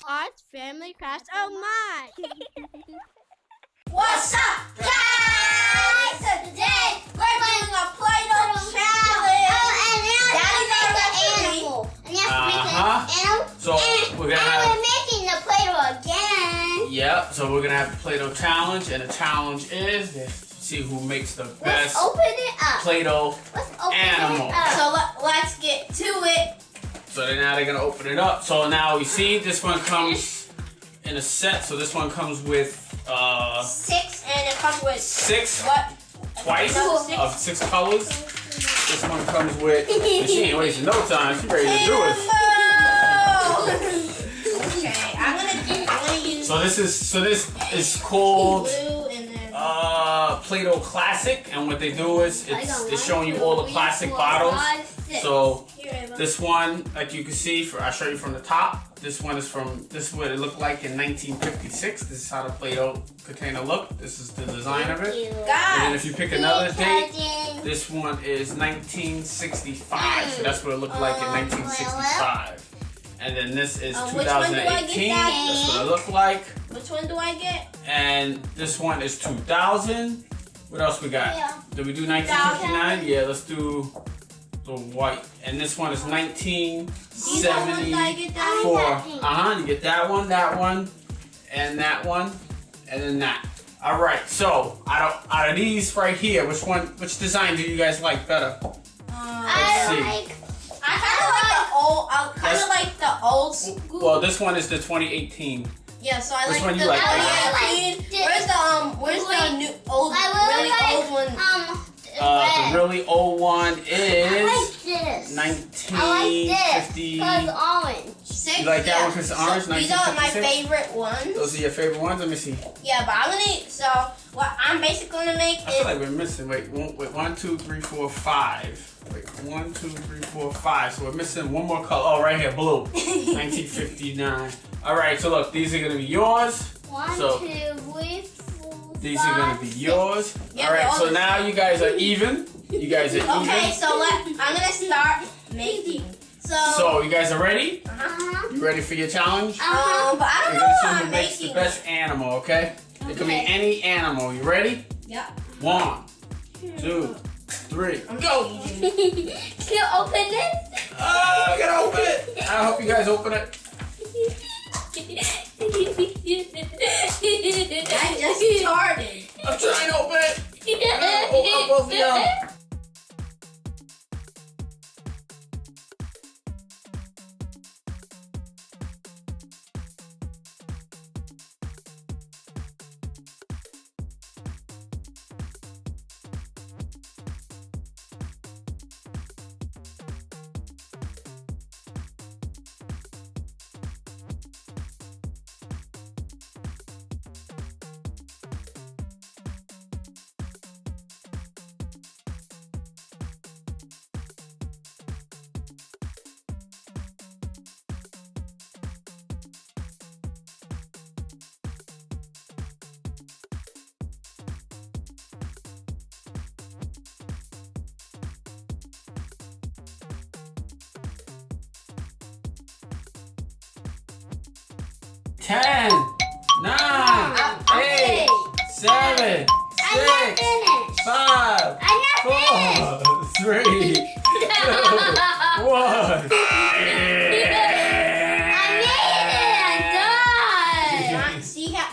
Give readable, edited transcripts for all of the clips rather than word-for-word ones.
Arts Family Crafts. Oh my! What's up, guys? So today we're doing a Play-Doh challenge. Daddy's animal. And you have to make an animal. So we're making the Play-Doh again. Yep. So we're gonna have the Play-Doh challenge, and the challenge is to see who makes the best Open it up. Play-Doh animal. So let's get to it. So now they're gonna open it up. So now you see this one comes in a set. So this one comes with 6, and it comes with 6 what? twice of 6 colors. This one comes with. And she ain't wasting no time. She's ready to do it. Okay, I'm gonna use. So this is called Blue and then Play-Doh Classic, and what they do is it's showing you all the classic bottles. So this one, like you can see, I'll show you from the top. This one is this is what it looked like in 1956. This is how the Play-Doh container looked. This is the design of it. And then if you pick another date, this one is 1965. So that's what it looked like in 1965. And then this is 2018. That's what it looked like. Which one do I get? And this one is 2000. What else we got? Did we do 1959? Yeah, let's do the white. And this one is 1974. You get that one, and that one, and then that. All right. So out of these right here, which design do you guys like better? Let's see. I kind of like the old school. Well, this one is the 2018. Yeah, so I Which like one the you like? 2018. Where's the new old, really old one? The really old one is this. 1950. Because orange. You like that one because it's orange? These are my 1956? favorite ones. Those are your favorite ones? Let me see. Yeah, but so what I'm basically gonna make I feel like we're missing. Wait, 1, 2, 3, 4, 5. Wait, 1, 2, 3, 4, 5. So we're missing one more color. Oh, right here, blue. 1959. All right, so look, these are gonna be yours. 1, so 2, 3, 4. These are gonna be yours. Yeah, all right, so now you guys are even. You guys are even. Okay, so I'm gonna start making. So you guys are ready? You ready for your challenge? But I don't know We're what gonna see I'm who makes the making. best animal, okay? It could be any animal. You ready? Yeah. 1, 2, 3. I'm going. Can you open this? I gotta open it. I hope you guys open it. I just started. I'm trying to open it. I'm gonna open up both of y'all. Ten, 9, 8, 7, 6, 5, 4, 3, 2, 1.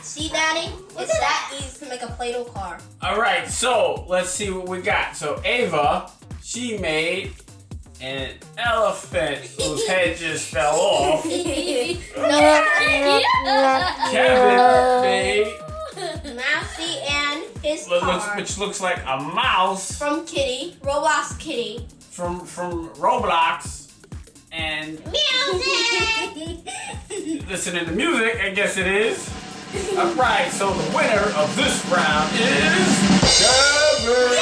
See, Daddy? It's that easy to make a Play-Doh car. All right, so let's see what we got. So Ava, she made an elephant whose head just fell off. Kevin made Mousy and his car. which looks like a mouse From Kitty, Roblox Kitty. from Roblox. And listening to music, I guess it is. All right, so the winner of this round is Kevin.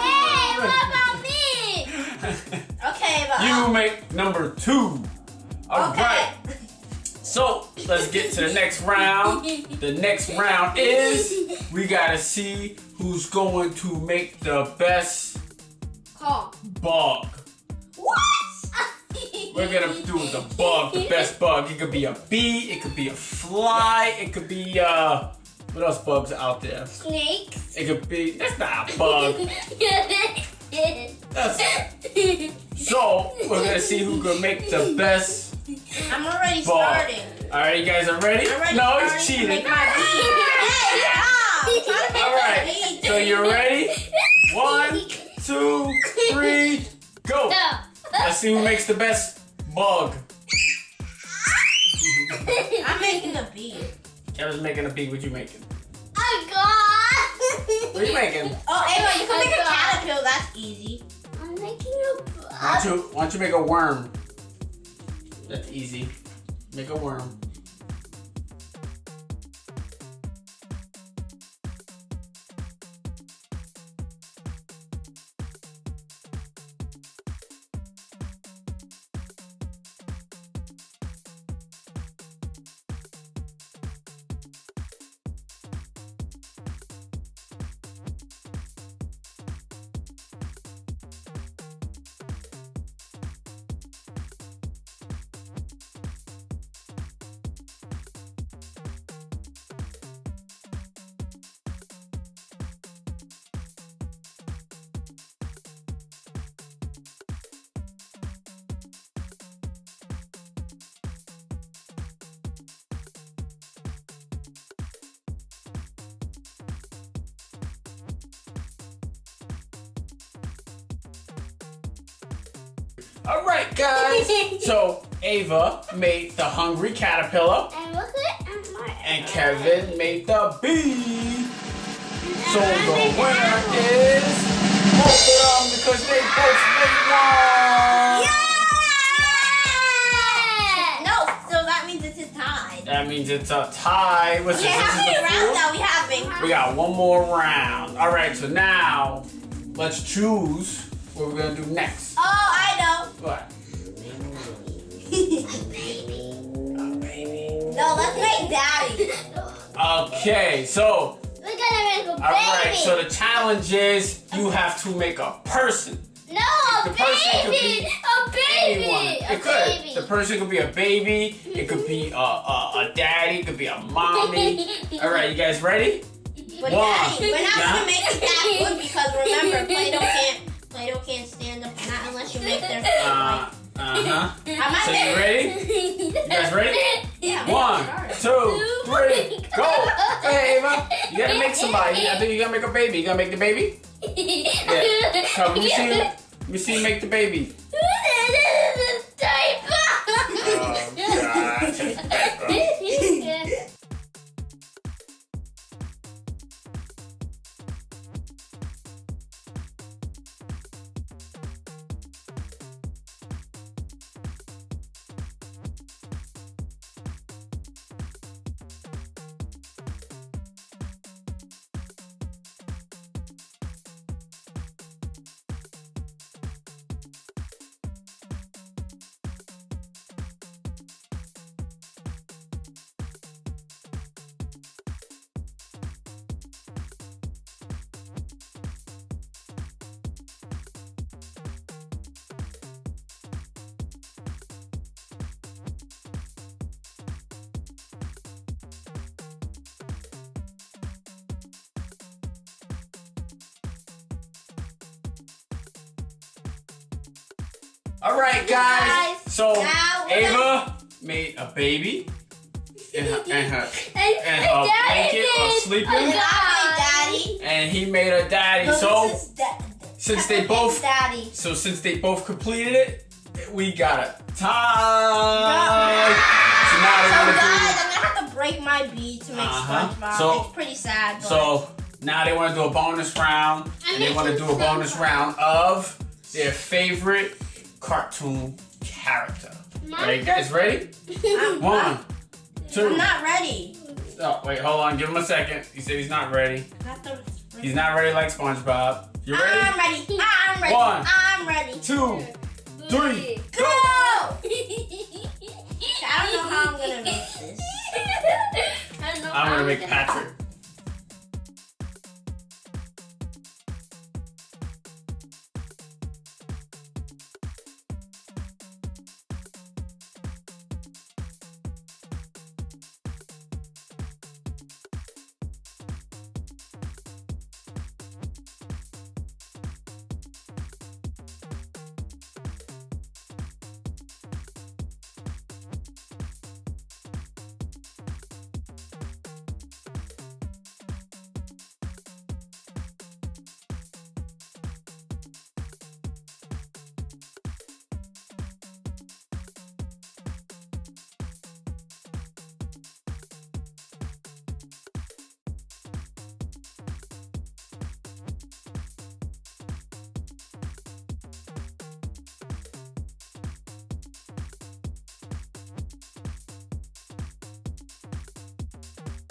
Hey, what about me? Okay, but You make number 2. All right. So let's get to the next round. The next round is we gotta see who's going to make the best car. bug. What? we're gonna do the bug, the best bug. It could be a bee, it could be a fly, it could be what else bugs are out there? Snake. It could be, that's not a bug. So we're gonna see who can make the best. I'm already bug. starting. Alright, you guys are ready? No, he's cheating. Alright, so you're ready? 1, 2, 3, go! Let's see who makes the best bug. I'm making a bee. Kevin's making a bee. What you making? Oh God! What are you making? Oh, Ava, you can make a caterpillar. That's easy. I'm making a bug. Why don't you make a worm? That's easy. Make a worm. Alright guys, so Ava made the hungry caterpillar And look at my. and Kevin made the bee. So the winner is both of them because they both made one. Yeah! No, so that means it's a tie. That means it's a tie. What's Okay, how many rounds are we having? We got one more round. Alright, so now let's choose what we're gonna do next. Oh, I know. What? No, let's make daddy. Okay, so We're gonna make a baby. alright, so the challenge is you have to make a person. No, a The person could baby. be A baby. anyone. A It could. baby. The person could be a baby. It could be a daddy. It could be a mommy. Alright, you guys ready? But One. daddy, we're not Yeah. gonna make it that good because remember, Play-Doh can't stand up, not unless you make their feet like. Uh-huh. Am I So you ready? You guys ready? Yeah. 1, 2, 3, go! Go ahead, Ava. You gotta make somebody. I think you gotta make a baby. You gotta make the baby? Yeah. Come, let me see you make the baby. Oh, gosh. Alright, guys. So Now we're Ava made a baby in her And blanket or sleeping, And I made daddy. and he made a daddy. No, So this is since they both daddy. completed it, we got a tie. So now So we're gonna guys, I'm gonna have to break my bee to make SpongeBob. So- It's pretty sad. But So now they want to do a bonus round, and they want to do a bonus round of their favorite cartoon character. Are you guys ready? 1, 2. I'm not ready. Oh, wait, hold on. Give him a second. He said he's not ready. He's not ready like SpongeBob. You ready? I'm ready. I'm ready. 1, I'm ready. 2, 3, Go! go! I don't know how I'm gonna make this. I'm gonna make Patrick.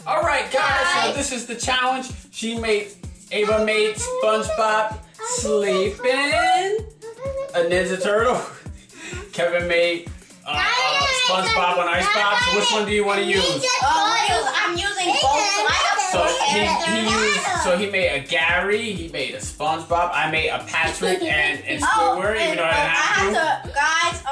All right, guys. So this is the challenge. Ava made SpongeBob sleeping, a Ninja Turtle. Kevin made SpongeBob on Icebox. Which one do you want to use? I'm using both. So he made a Gary. He made a SpongeBob. I made a Patrick and Squidward. Even though I didn't have to. Guys,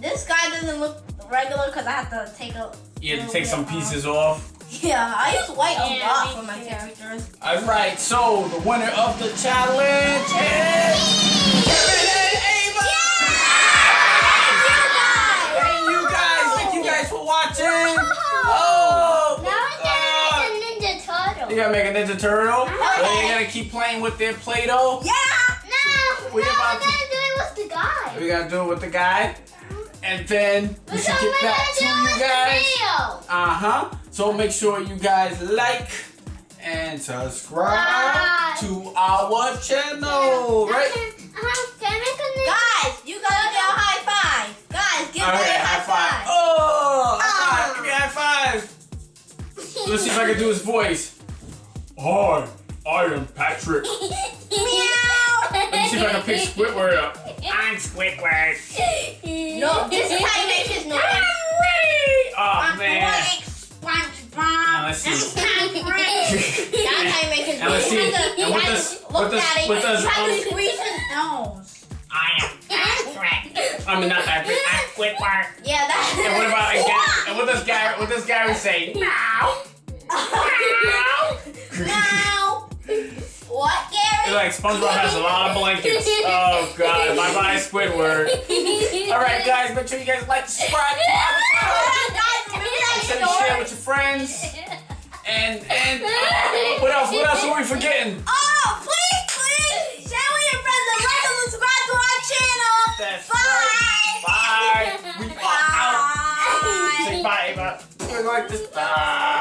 this guy doesn't look regular because I have to take a. You have to take some pieces off. Yeah, I use white a lot for my characters. Alright, so the winner of the challenge is Kevin and Ava! Thank you guys for watching! Oh! Now I'm gonna make a Ninja Turtle. You gotta make a Ninja Turtle? Okay. So you're gonna keep playing with their Play-Doh? Yeah! No, we're gonna do it with the guy. We gotta do it with the guy? And then we should get back to you guys. So make sure you guys like and subscribe to our channel, right? Guys, you gotta get a high five. Guys, give me a high five. Oh, high five. Give me a high five. Let's see if I can do his voice. Hi, I am Patrick. Meow. Let me see if I can pick Squidward up. I'm Squidward. No, this is how you make his noise. Oh, man. Now let's see. That's how you make his Now let's see. And with this, squeeze his nose. I am Patrick. I mean, not Patrick. I'm Squidward. Yeah, that's. And what about and what does Gary say? Meow. Meow. What, Gary? It's like SpongeBob has a lot of blankets. Oh God! Bye bye, Squidward. All right, guys, make sure you guys like, subscribe, share with your friends. And what else? What else are we forgetting? Oh, please share with your friends and like and subscribe to our channel. That's Bye. Right. Bye. We are out. Say bye, Ava. Like this. Bye.